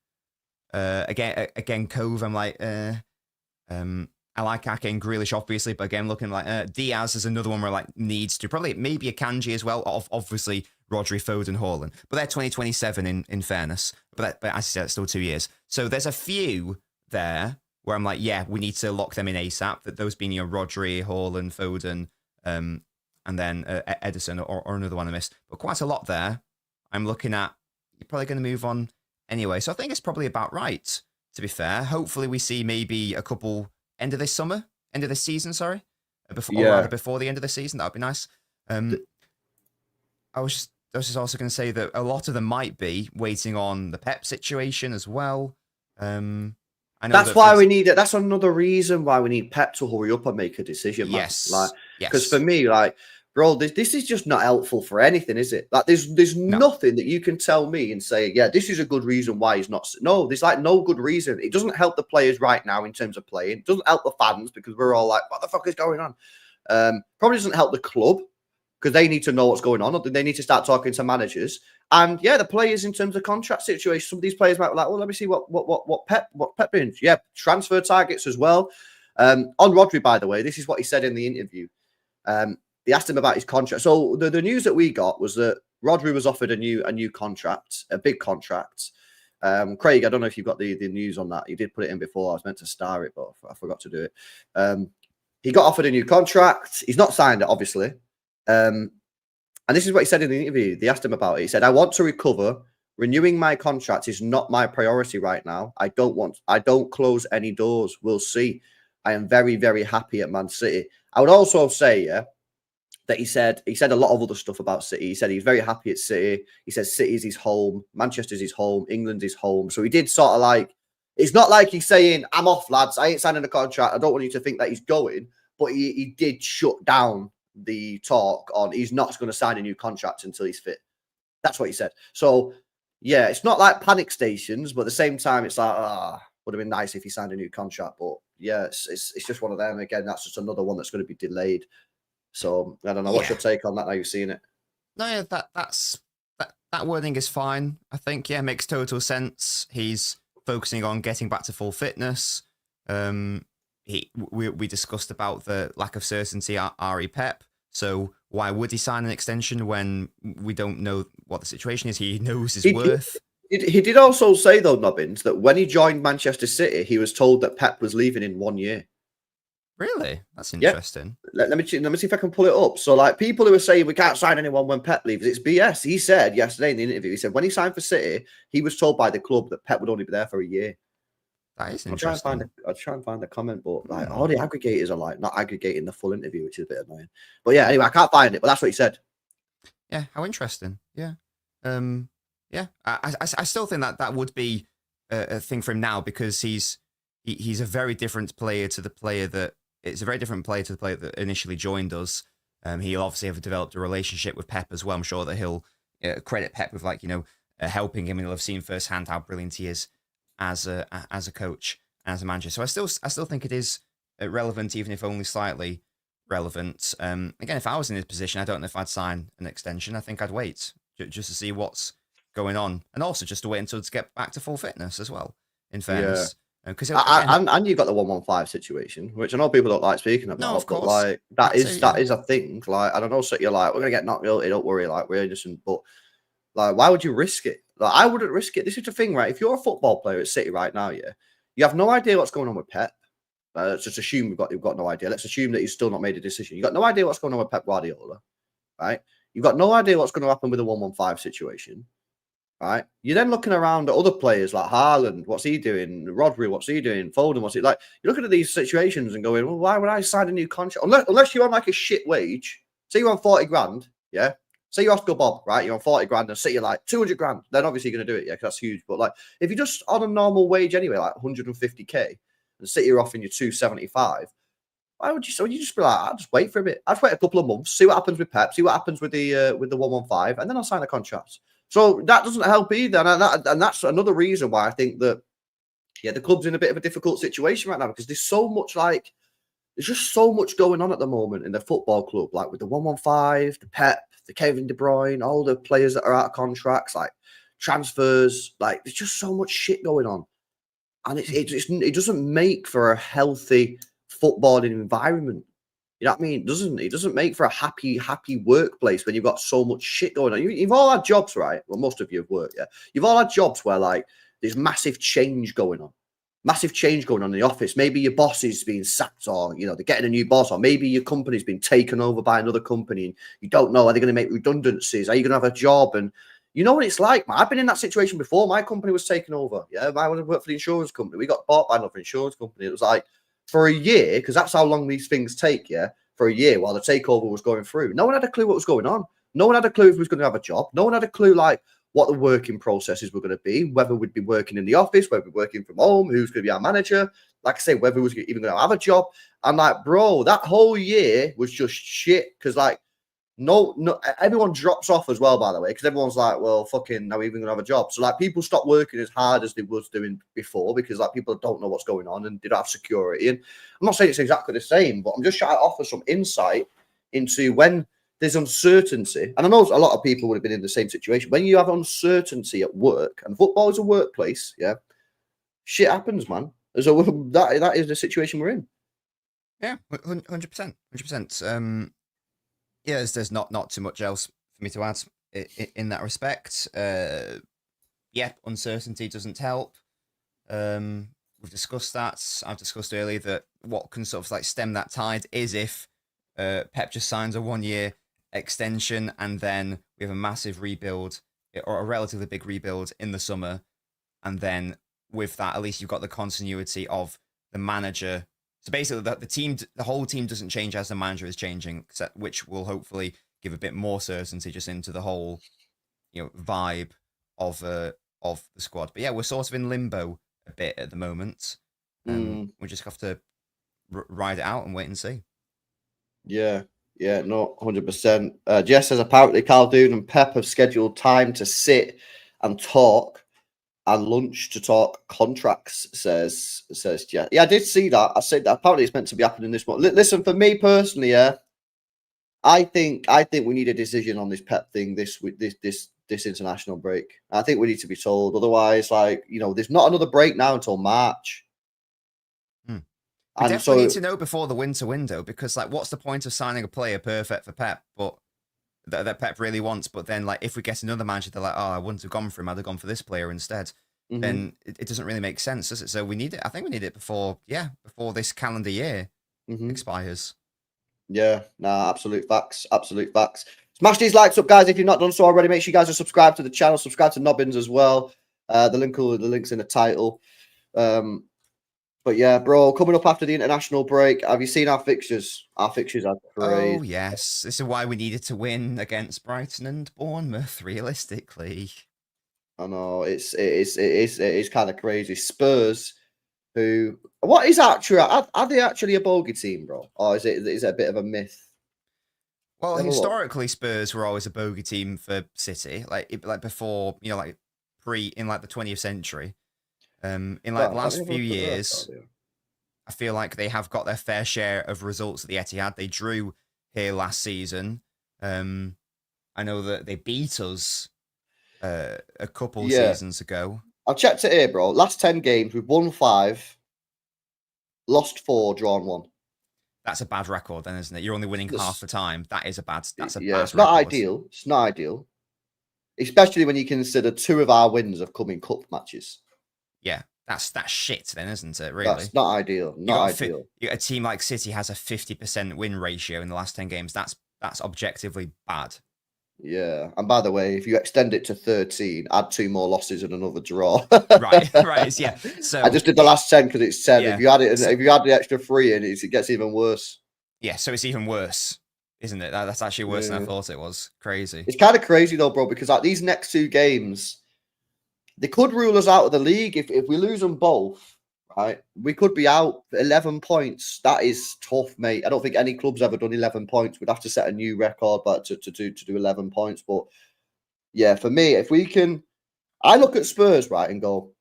Again, Cove, I'm like, I like Ake and Grealish, obviously, but again, looking like Diaz is another one where like needs to. Probably maybe a Kanji as well. Obviously, Rodri, Foden, Haaland. But they're 2027 in fairness. But as I said, it's still 2 years. So there's a few there where I'm like, yeah, we need to lock them in ASAP. That those being Rodri, Haaland, Foden, and then Edison or another one I missed. But quite a lot there. I'm looking at, you're probably going to move on anyway. So I think it's probably about right, to be fair. Hopefully we see maybe a couple end of this season, sorry. Or rather before the end of the season. That would be nice. I was just also going to say that a lot of them might be waiting on the Pep situation as well. I know that's why we need it. That's another reason why we need Pep to hurry up and make a decision. Man. Yes. Because for me, bro, this is just not helpful for anything, is it? Like, there's nothing that you can tell me and say, yeah, this is a good reason why he's not. No, there's no good reason. It doesn't help the players right now in terms of playing. It doesn't help the fans because we're all like, what the fuck is going on? Probably doesn't help the club because they need to know what's going on. They need to start talking to managers. And yeah, the players in terms of contract situation, some of these players might be like, well, let me see what Pep means. Yeah, transfer targets as well. On Rodri, by the way, this is what he said in the interview. They asked him about his contract. So the news that we got was that Rodri was offered a new contract, a big contract. Craig, I don't know if you've got the news on that. You did put it in before. I was meant to star it, but I forgot to do it. He got offered a new contract. He's not signed it, obviously. And this is what he said in the interview. They asked him about it. He said, I want to recover. Renewing my contract is not my priority right now. I don't close any doors. We'll see. I am very, very happy at Man City. I would also say, that he said a lot of other stuff about City. He said he's very happy at City. He says City's his home, Manchester's his home, England's his home. So he did sort of like, it's not like he's saying, I'm off, lads. I ain't signing a contract. I don't want you to think that he's going. But he did shut down the talk on he's not going to sign a new contract until he's fit. That's what he said. So, yeah, it's not like panic stations, but at the same time, it's like, would have been nice if he signed a new contract. But, yeah, it's just one of them. Again, that's just another one that's going to be delayed. So I don't know. What's your take on that? Now you've seen it. No, yeah, that wording is fine. I think makes total sense. He's focusing on getting back to full fitness. We discussed about the lack of certainty at RE Pep. So why would he sign an extension when we don't know what the situation is? He knows his worth. He did also say though, Nobbins, that when he joined Manchester City, he was told that Pep was leaving in 1 year. Really? That's interesting. Yeah. Let me see if I can pull it up. So, like, people who are saying we can't sign anyone when Pep leaves, it's BS. He said yesterday in the interview, he said when he signed for City, he was told by the club that Pep would only be there for a year. That is interesting. I'll try and find the comment, but like all the aggregators are like not aggregating the full interview, which is a bit annoying. But yeah, anyway, I can't find it, but that's what he said. Yeah, how interesting. Yeah. I still think that would be a thing for him now because he's he's a very different player to the player that it's a very different player to the player that initially joined us. He'll obviously have developed a relationship with Pep as well. I'm sure that he'll credit Pep with helping him, and he'll have seen firsthand how brilliant he is as a coach and as a manager. So I still think it is relevant, even if only slightly relevant. Again, if I was in his position, I don't know if I'd sign an extension. I think I'd wait just to see what's going on, and also just to wait until to get back to full fitness as well. In fairness, because and you've got the 115 situation, which I know people don't like speaking about. No, of course. But like that is a thing. Like I don't know, so you're like, we're gonna get knocked out. Don't worry, like we're innocent. But like, why would you risk it? Like I wouldn't risk it. This is the thing, right? If you're a football player at City right now, yeah, you have no idea what's going on with Pep. Let's just assume you've got no idea. Let's assume that he's still not made a decision. You've got no idea what's going on with Pep Guardiola, right? You've got no idea what's going to happen with the 115 situation. Right, you're then looking around at other players like Haaland, what's he doing? Rodri, what's he doing? Foden, what's he like? You're looking at these situations and going, well, why would I sign a new contract? Unless you're on like a shit wage. Say you're on 40 grand, yeah? Say you're Oscar Bob, right? You're on 40 grand and say you're like 200 grand. Then obviously you're going to do it, yeah, because that's huge. But like, if you're just on a normal wage anyway, like 150k, and City are offering you 275, why would you? So you just be like, I'll just wait for a bit. I'll just wait a couple of months, see what happens with Pep, see what happens with the 115, and then I'll sign a contract. So that doesn't help either, and that's another reason why I think that the club's in a bit of a difficult situation right now, because there's just so much going on at the moment in the football club, like with the 115, the Pep, the Kevin De Bruyne, all the players that are out of contracts, like transfers, like there's just so much shit going on, and it doesn't make for a healthy footballing environment. You know what I mean? It doesn't make for a happy workplace when you've got so much shit going on. You've all had jobs, right? Well, most of you have worked, yeah. You've all had jobs where like there's massive change going on in the office. Maybe your boss is being sacked, or they're getting a new boss, or maybe your company's been taken over by another company, and you don't know, are they going to make redundancies? Are you going to have a job? And you know what it's like, man. I've been in that situation before. My company was taken over. Yeah, I worked for the insurance company. We got bought by another insurance company. It was like, for a year, because that's how long these things take, yeah, for a year while the takeover was going through. No one had a clue what was going on. No one had a clue if we was going to have a job. No one had a clue, like, what the working processes were going to be, whether we'd be working in the office, whether we'd be working from home, who's going to be our manager. Like I say, whether we was even going to have a job. I'm like, bro, that whole year was just shit, because, like, no, everyone drops off as well, by the way, because everyone's like, well, fucking, now we're even gonna have a job. So like, people stop working as hard as they was doing before, because like people don't know what's going on and they don't have security. And I'm not saying it's exactly the same, but I'm just trying to offer some insight into when there's uncertainty. And I know a lot of people would have been in the same situation. When you have uncertainty at work, and football is a workplace, yeah, shit happens, man. So that is the situation we're in. Yeah, 100%, 100%. Yeah, there's not too much else for me to add in that respect. Uncertainty doesn't help. We've discussed that. I've discussed earlier that what can sort of like stem that tide is if Pep just signs a 1-year extension, and then we have a massive rebuild, or a relatively big rebuild in the summer, and then with that, at least you've got the continuity of the manager. So basically, the whole team doesn't change as the manager is changing, which will hopefully give a bit more certainty just into the whole, vibe of the squad. But yeah, we're sort of in limbo a bit at the moment. We just have to ride it out and wait and see. Yeah, no, 100%. Jess says apparently Karl and Pep have scheduled time to sit and talk, and lunch to talk contracts, says Jess. Yeah, I did see that. I said that apparently it's meant to be happening this month. Listen, for me personally, yeah, I think we need a decision on this Pep thing this international break. I think we need to be told. Otherwise, like, there's not another break now until March. We definitely need to know before the winter window, because like, what's the point of signing a player perfect for Pep, but that Pep really wants, but then like, if we get another manager, they're like, oh, I wouldn't have gone for him, I'd have gone for this player instead. Then it doesn't really make sense, does it? So we need it. I think we need it before this calendar year expires. Yeah, nah, absolute facts. Smash these likes up, guys, if you've not done so already. Make sure you guys are subscribed to the channel, subscribe to Nobbins as well. The link's in the title. But yeah, bro, coming up after the international break, have you seen our fixtures? Our fixtures are crazy. Oh yes, this is why we needed to win against Brighton and Bournemouth. Realistically, I know it is kind of crazy. Spurs What is actually? Are they actually a bogey team, bro? Or is it a bit of a myth? Well, historically, Spurs were always a bogey team for City, like before, like in like the 20th century. In like the last few years, I feel like they have got their fair share of results at the Etihad. They drew here last season. I know that they beat us a couple seasons ago. I've checked it here, bro. Last 10 games, we've won 5, lost 4, drawn 1. That's a bad record, then, isn't it? You're only winning half the time. That's a bad it's record. Not ideal. It's not ideal, especially when you consider 2 of our wins have come in cup matches. Yeah, that's shit, then, isn't it? Really, that's not ideal. Not ideal. A team like City has a 50% win ratio in the last 10 games. That's objectively bad. Yeah, and by the way, if you extend it to 13, add 2 more losses and another draw. right. Yeah. So I just did the last 10 because it's 10. Yeah. If you add it, if you add the extra 3 in, it gets even worse. Yeah, so it's even worse, isn't it? That's actually worse than I thought it was. Crazy. It's kind of crazy though, bro, because like these next 2 games, they could rule us out of the league if we lose them both. Right, we could be out 11 points. That is tough, mate. I don't think any club's ever done 11 points. We'd have to set a new record, but to do 11 points. But yeah, for me, if we can, I look at Spurs, right, and go,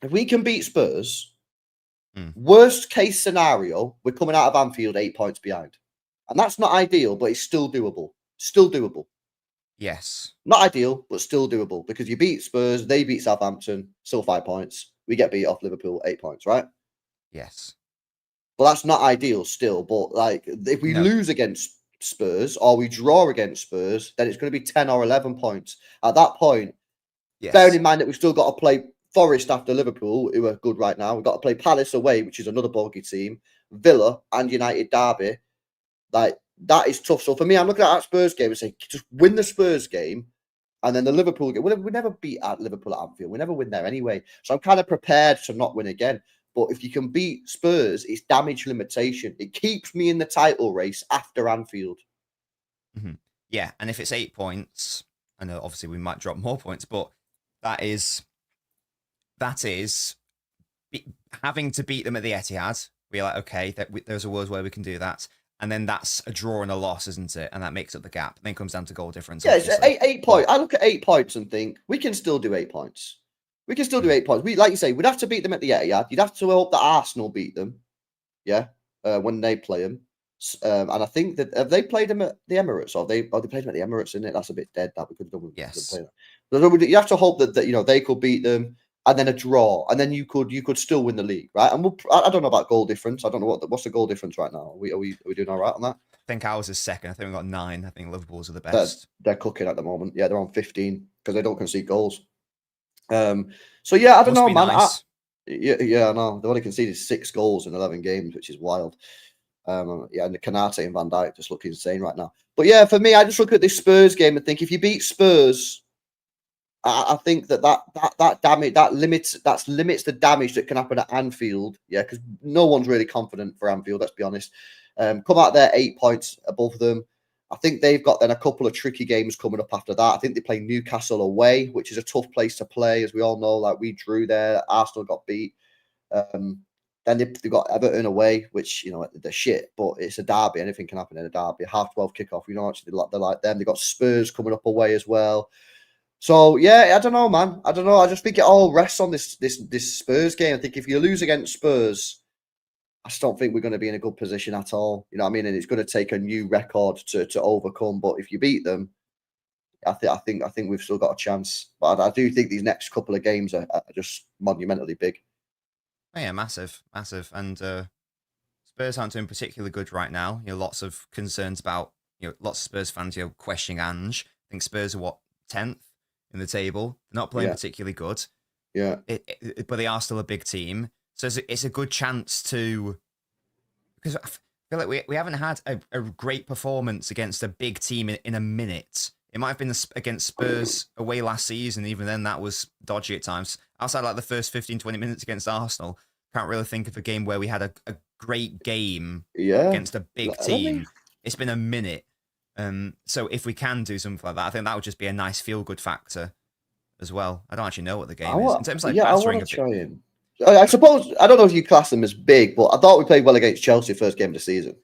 if we can beat Spurs, worst case scenario, we're coming out of Anfield 8 points behind, and that's not ideal, but it's still doable. Still doable. Yes, not ideal, but still doable because you beat Spurs, they beat Southampton, still 5 points. We get beat off Liverpool 8 points, right? Yes. Well, that's not ideal still, but like if we lose against Spurs or we draw against Spurs, then it's going to be 10 or 11 points. At that point, bearing in mind that we've still got to play Forest after Liverpool, who are good right now. We've got to play Palace away, which is another bogey team, Villa and United derby. Like, that is tough. So for me, I'm looking at that Spurs game and saying, just win the Spurs game. And then the Liverpool game, we never beat at Liverpool at Anfield. We never win there anyway. So I'm kind of prepared to not win again. But if you can beat Spurs, it's damage limitation. It keeps me in the title race after Anfield. Yeah, and if it's 8 points, I know obviously we might drop more points, but that is having to beat them at the Etihad. We're like, okay, there's a world where we can do that. And then that's a draw and a loss, isn't it? And that makes up the gap. And then it comes down to goal difference. Yeah, it's 8 points. I look at 8 points and think, we can still do 8 points. We can still do 8 points. Like you say, we'd have to beat them at the Etihad. You'd have to hope that Arsenal beat them. Yeah, when they play them. And I think that, have they played them at the Emirates? Or they played them at the Emirates, isn't it? That's a bit dead, that we could have done with. Yes. You have to hope that they could beat them. And then a draw, and then you could still win the league, right? And I don't know about goal difference. I don't know what's the goal difference right now. Are we doing all right on that? I think ours is second. I think we've got 9. I think Liverpool's are the best. They're cooking at the moment. Yeah, they're on 15 because they don't concede goals. So yeah, I don't know, man. Nice. I know. They've only conceded 6 goals in 11 games, which is wild. Yeah, and the Kanate and Van Dijk just look insane right now. But yeah, for me, I just look at this Spurs game and think if you beat Spurs, I think that damage limits the damage that can happen at Anfield. Yeah, because no one's really confident for Anfield. Let's be honest. Come out there 8 points above them. I think they've got then a couple of tricky games coming up after that. I think they play Newcastle away, which is a tough place to play, as we all know. Like we drew there, Arsenal got beat. Then they've got Everton away, which they're shit, but it's a derby. Anything can happen in a derby. 12:30 kickoff. Actually, they're like them. They've got Spurs coming up away as well. So yeah, I don't know, man. I don't know. I just think it all rests on this Spurs game. I think if you lose against Spurs, I just don't think we're going to be in a good position at all. You know what I mean? And it's going to take a new record to overcome. But if you beat them, I think we've still got a chance. But I do think these next couple of games are just monumentally big. Oh, yeah, massive. And Spurs aren't doing particularly good right now. Lots of concerns about lots of Spurs fans questioning Ange. I think Spurs are 10th in the table. They're not playing particularly good. Yeah. But they are still a big team. So it's a good chance to... Because I feel like we haven't had a great performance against a big team in a minute. It might have been against Spurs away last season. Even then, that was dodgy at times. Outside like the first 15, 20 minutes against Arsenal, can't really think of a game where we had a great game against a big team. It's been a minute. So if we can do something like that, I think that would just be a nice feel-good factor as well. I don't actually know what the game is. In terms of I want to try and I suppose, I don't know if you class them as big, but I thought we played well against Chelsea first game of the season.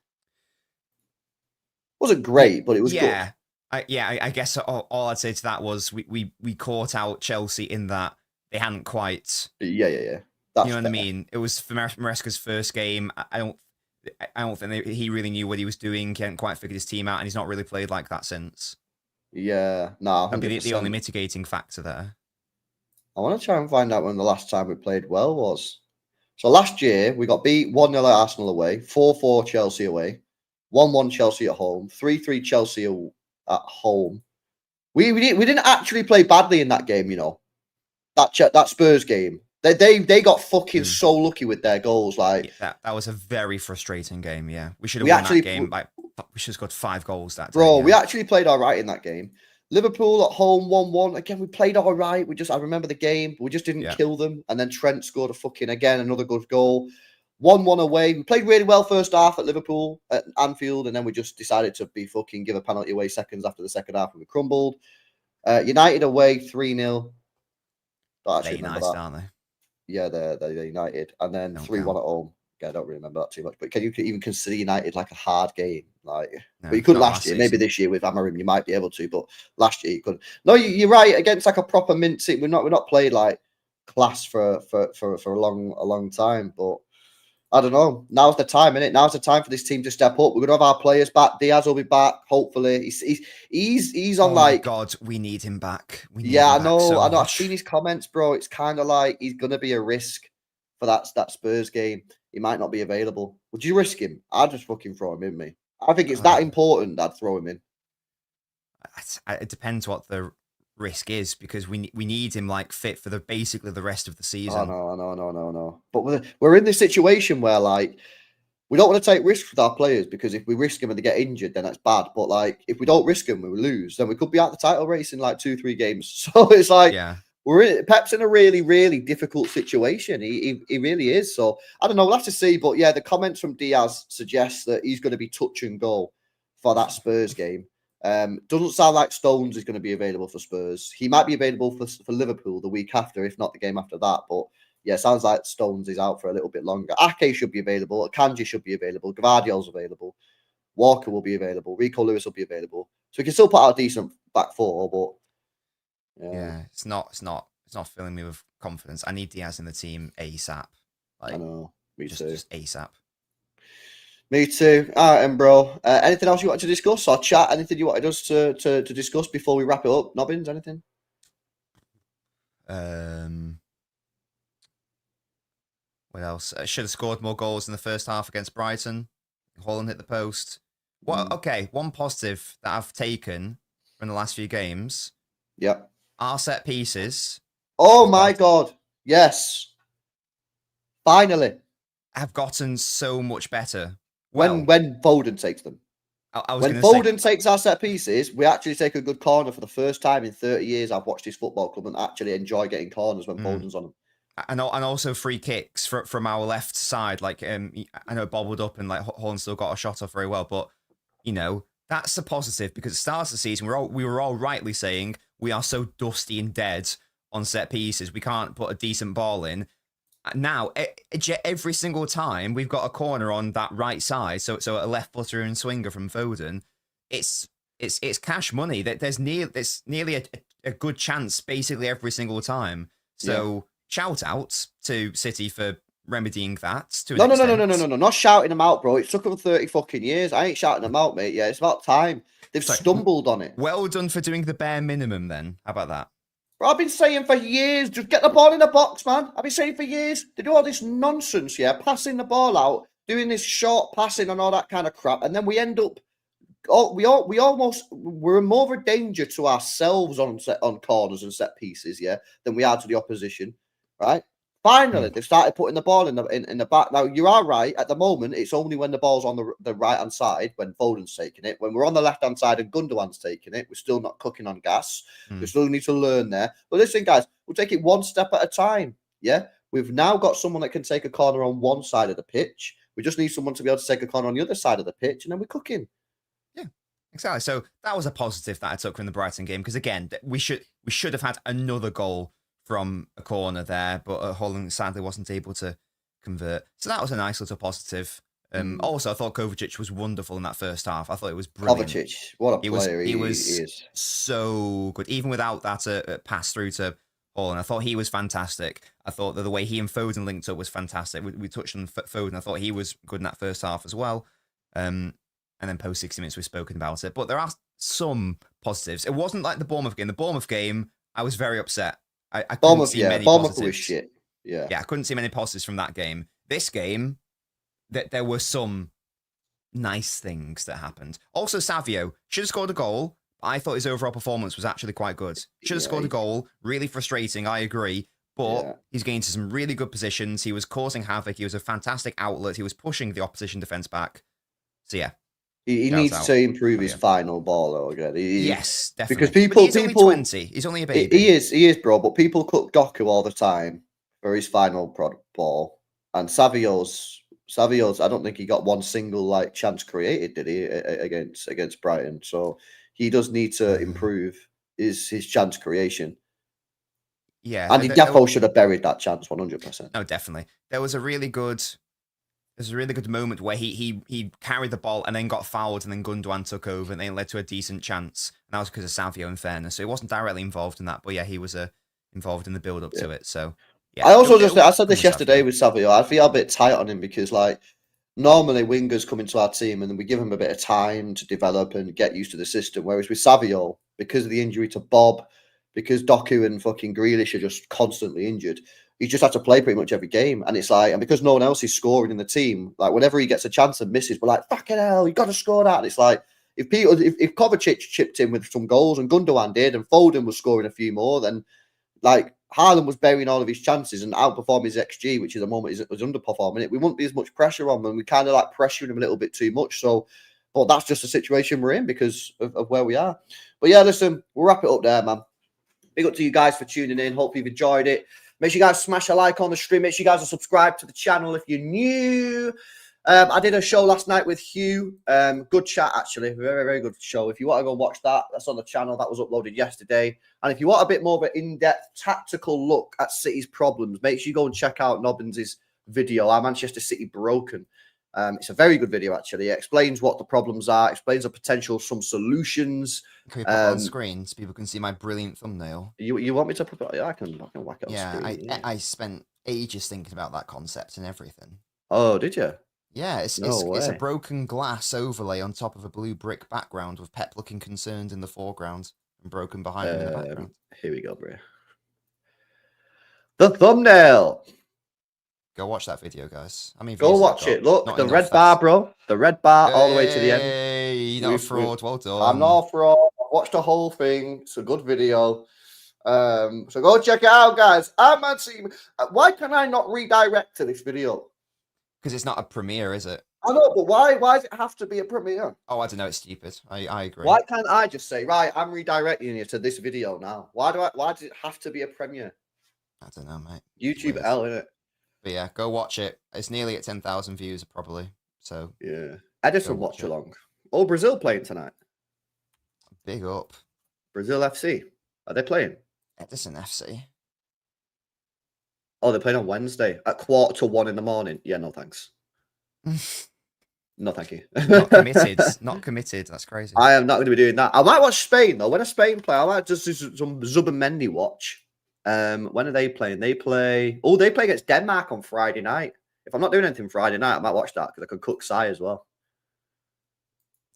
Wasn't great, but it was good. I guess all I'd say to that was we caught out Chelsea in that they hadn't quite. Yeah. That's you know what fair. I mean? It was for Maresca's first game. I don't think he really knew what he was doing. He hadn't quite figured his team out, and he's not really played like that since. Yeah, no, That'd 100%. be the only mitigating factor there. I want to try and find out when the last time we played well was. So last year, we got beat 1-0 at Arsenal away, 4-4 Chelsea away, 1-1 Chelsea at home, 3-3 Chelsea at home. We didn't actually play badly in that game, you know. That Spurs game. They got fucking so lucky with their goals. Like that was a very frustrating game. Yeah, we should have won that game. Like we should have scored 5 goals that day. Bro, yeah. We actually played all right in that game. Liverpool at home 1-1. Again, we played all right. I remember the game. We just didn't kill them. And then Trent scored another good goal. 1-1 away. We played really well first half at Liverpool at Anfield, and then we just decided to give a penalty away seconds after the second half, and we crumbled. United away 3-0. Don't actually remember that. Aren't they? Yeah, they're United, and then 3-1 at home. Yeah, I don't really remember that too much. But can you even consider United like a hard game? Like, no, but you couldn't last year. Maybe this year with Amarim, you might be able to. But last year you couldn't. No, you're right. Against like a proper mint team, we're not played like class for a long time. But I don't know. Now's the time, innit? Now's the time for this team to step up. We're gonna have our players back. Diaz will be back, hopefully. He's on like. God, we need him back. I know. I've seen his comments, bro. It's kind of like he's gonna be a risk for that Spurs game. He might not be available. Would you risk him? I'd just fucking throw him in, me. I think it's that important. I'd throw him in. It depends what the risk is, because we need him like fit for basically the rest of the season. Oh, no. But we're in this situation where like we don't want to take risks with our players, because if we risk them and they get injured, then that's bad. But like if we don't risk them, we lose. Then we could be out the title race in like 2-3 games. So it's like Pep's in a really, really difficult situation. He really is. So I don't know. We'll have to see. But yeah, the comments from Diaz suggest that he's going to be touch and go for that Spurs game. Doesn't sound like Stones is going to be available for Spurs. He might be available for Liverpool the week after, if not the game after that. But yeah, sounds like Stones is out for a little bit longer. Ake should be available. Akanji should be available. Gvardiol's available. Walker will be available. Rico Lewis will be available. So we can still put out a decent back four, but it's not filling me with confidence. I need Diaz in the team ASAP. Like, I know. Me too. Just ASAP. Me too. All right, and bro. Anything else you wanted to discuss or chat? Anything you wanted us to discuss before we wrap it up? Nobbins, anything? What else? Should have scored more goals in the first half against Brighton. Holland hit the post. Well, okay. One positive that I've taken from the last few games. Yep. Our set pieces. Oh my God. Yes. Finally. Have gotten so much better. When Foden takes them. When Foden takes our set pieces, we actually take a good corner for the first time in 30 years. I've watched this football club and actually enjoy getting corners when Foden's on them. And also free kicks from our left side. Like I know it bobbled up and like Holland still got a shot off very well, but you know that's a positive, because at the start of the season we were all rightly saying we are so dusty and dead on set pieces. We can't put a decent ball in. Now every single time we've got a corner on that right side, so a left footer and swinger from Foden, it's cash money. There's nearly a good chance basically every single time. So shout out to City for remedying that. No, not shouting them out, bro. It took them 30 fucking years. I ain't shouting them out, mate. Yeah, it's about time. They've stumbled on it. Well done for doing the bare minimum then. How about that? Bro, I've been saying for years, just get the ball in the box, man. I've been saying for years, they do all this nonsense, passing the ball out, doing this short passing and all that kind of crap, and then we end up, we're more of a danger to ourselves on corners and set pieces, than we are to the opposition, right? Finally, they've started putting the ball in the back. Now, you are right. At the moment, it's only when the ball's on the right-hand side, when Foden's taking it. When we're on the left-hand side and Gundogan's taking it, we're still not cooking on gas. We still need to learn there. But listen, guys, we'll take it one step at a time, We've now got someone that can take a corner on one side of the pitch. We just need someone to be able to take a corner on the other side of the pitch, and then we're cooking. Yeah, exactly. So that was a positive that I took from the Brighton game, because, again, we should have had another goal from a corner there, but Holland sadly wasn't able to convert. So that was a nice little positive. Also, I thought Kovacic was wonderful in that first half. I thought it was brilliant. Kovacic, what a player he was is so good, even without that pass through to Holland. I thought he was fantastic. I thought that the way he and Foden linked up was fantastic. We touched on Foden. I thought he was good in that first half as well. And then post 60 minutes, we've spoken about it. But there are some positives. It wasn't like the Bournemouth game. The Bournemouth game, I was very upset. I couldn't see many positives. Was shit. Yeah, I couldn't see many positives from that game. This game, there were some nice things that happened. Also, Savio should have scored a goal. I thought his overall performance was actually quite good. Should have scored a goal. Really frustrating, I agree. But he's getting to some really good positions. He was causing havoc. He was a fantastic outlet. He was pushing the opposition defence back. So, yeah. He needs to improve his final ball, though, again. Yes, definitely. Because people... He's only 20. He's only a baby. He is, bro. But people cook Doku all the time for his final ball. And Savio's... I don't think he got one single chance created, did he, against Brighton? So he does need to improve his chance creation. Yeah, and Defo should have buried that chance 100%. No, definitely. There was a really good moment where he carried the ball and then got fouled, and then Gundogan took over, and then it led to a decent chance. And that was because of Savio, in fairness. So he wasn't directly involved in that, but yeah, he was involved in the build up to it. So. Yeah, I said this yesterday with Savio. I feel a bit tight on him because, normally wingers come into our team and we give him a bit of time to develop and get used to the system. Whereas with Savio, because of the injury to Bob, because Doku and fucking Grealish are just constantly injured, he just had to play pretty much every game. And it's and because no one else is scoring in the team, whenever he gets a chance and misses, we're like, fucking hell, you got to score that. And it's if Kovacic chipped in with some goals and Gundogan did and Foden was scoring a few more, then Haaland was burying all of his chances and outperforming his XG, which at the moment was underperforming it. We wouldn't be as much pressure on them. We kind of pressuring him a little bit too much. So, but that's just the situation we're in because of where we are. But yeah, listen, we'll wrap it up there, man. Big up to you guys for tuning in. Hope you've enjoyed it. Make sure you guys smash a like on the stream. Make sure you guys are subscribed to the channel if you're new. I did a show last night with Hugh. Good chat, actually. Very, very good show. If you want to go watch that, that's on the channel. That was uploaded yesterday. And if you want a bit more of an in-depth tactical look at City's problems, make sure you go and check out Nobbins' video, Are Manchester City Broken? It's a very good video, actually. It explains what the problems are, explains the potential, some solutions. Can we put it on screen so people can see my brilliant thumbnail? You want me to put it? I can whack it on screen. Yeah, I spent ages thinking about that concept and everything. Oh, did you? Yeah, it's a broken glass overlay on top of a blue brick background with Pep looking concerned in the foreground and broken behind him in the background. Here we go, bro. The thumbnail. Go watch that video, guys. Go watch it. Look, the red bar, bro. The red bar all the way to the end. Hey, not a fraud. Well done. I'm not a fraud. Watch the whole thing. It's a good video. So go check it out, guys. Why can I not redirect to this video? Because it's not a premiere, is it? I know, but why does it have to be a premiere? Oh, I don't know. It's stupid. I agree. Why can't I just say, right, I'm redirecting you to this video now? Why does it have to be a premiere? I don't know, mate. YouTube L, innit? But yeah, go watch it. It's nearly at 10,000 views, probably. So yeah. Edison watch along. Oh, Brazil playing tonight. Big up. Brazil FC. Are they playing? Edison FC. Oh, they're playing on Wednesday at 1:45 in the morning. Yeah, no thanks. No, thank you. Not committed. Not committed. That's crazy. I am not going to be doing that. I might watch Spain, though. When Spain play, I might just do some Zubimendi watch. When are they playing? They play against Denmark on Friday night. If I'm not doing anything Friday night, I might watch that because I could cook Sai as well.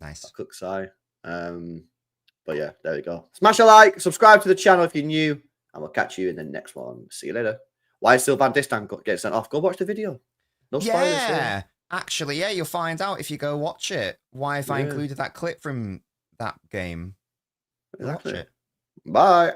Nice. I'll cook Sai. But yeah, there we go. Smash a like, subscribe to the channel if you're new, and we'll catch you in the next one. See you later. Why is Sylvan Distan getting sent off? Go watch the video. No spoilers. Yeah, actually, yeah, you'll find out if you go watch it. Why if I included that clip from that game? Exactly. Watch it. Bye.